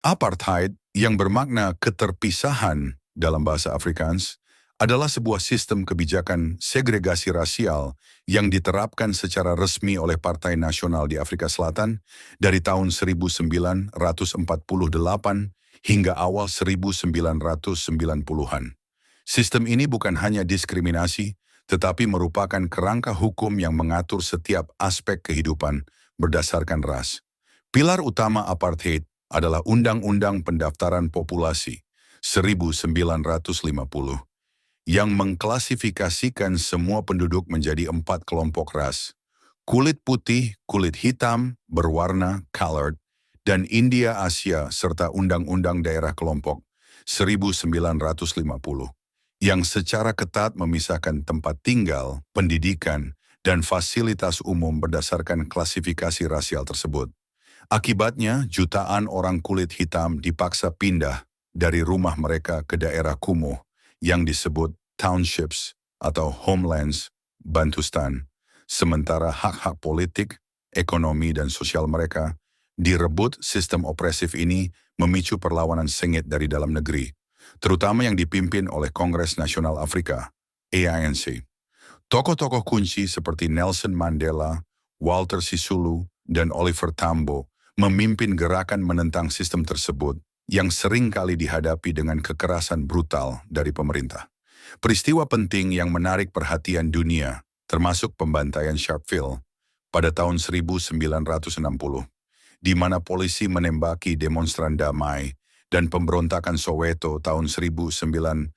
Apartheid yang bermakna keterpisahan dalam bahasa Afrikaans adalah sebuah sistem kebijakan segregasi rasial yang diterapkan secara resmi oleh Partai Nasional di Afrika Selatan dari tahun 1948 hingga awal 1990-an. Sistem ini bukan hanya diskriminasi, tetapi merupakan kerangka hukum yang mengatur setiap aspek kehidupan berdasarkan ras. Pilar utama apartheid adalah Undang-Undang Pendaftaran Populasi 1950 yang mengklasifikasikan semua penduduk menjadi 4 kelompok ras: kulit putih, kulit hitam, berwarna, colored, dan India Asia serta Undang-Undang Daerah Kelompok 1950 yang secara ketat memisahkan tempat tinggal, pendidikan, dan fasilitas umum berdasarkan klasifikasi rasial tersebut. Akibatnya, jutaan orang kulit hitam dipaksa pindah dari rumah mereka ke daerah kumuh yang disebut townships atau homelands Bantustan, sementara hak-hak politik, ekonomi, dan sosial mereka direbut. Sistem opresif ini memicu perlawanan sengit dari dalam negeri, terutama yang dipimpin oleh Kongres Nasional Afrika, ANC. Tokoh-tokoh kunci seperti Nelson Mandela, Walter Sisulu, dan Oliver Tambo memimpin gerakan menentang sistem tersebut yang sering kali dihadapi dengan kekerasan brutal dari pemerintah. Peristiwa penting yang menarik perhatian dunia, termasuk pembantaian Sharpeville pada tahun 1960, di mana polisi menembaki demonstran damai, dan pemberontakan Soweto tahun 1976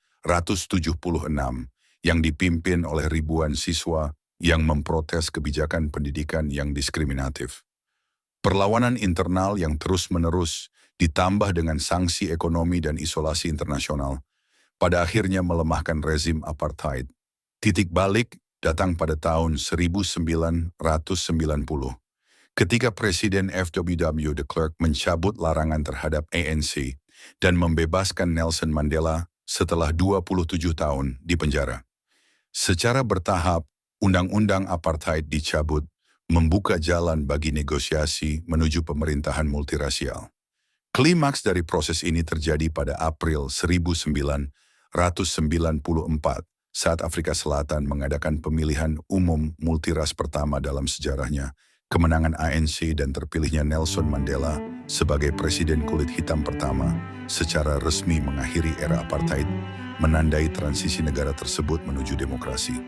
yang dipimpin oleh ribuan siswa yang memprotes kebijakan pendidikan yang diskriminatif. Perlawanan internal yang terus-menerus ditambah dengan sanksi ekonomi dan isolasi internasional, pada akhirnya melemahkan rezim apartheid. Titik balik datang pada tahun 1990, ketika Presiden F.W.W. de Klerk mencabut larangan terhadap ANC dan membebaskan Nelson Mandela setelah 27 tahun di penjara. Secara bertahap, undang-undang apartheid dicabut, membuka jalan bagi negosiasi menuju pemerintahan multirasial. Klimaks dari proses ini terjadi pada April 1994 saat Afrika Selatan mengadakan pemilihan umum multiras pertama dalam sejarahnya. Kemenangan ANC dan terpilihnya Nelson Mandela sebagai presiden kulit hitam pertama secara resmi mengakhiri era apartheid, menandai transisi negara tersebut menuju demokrasi.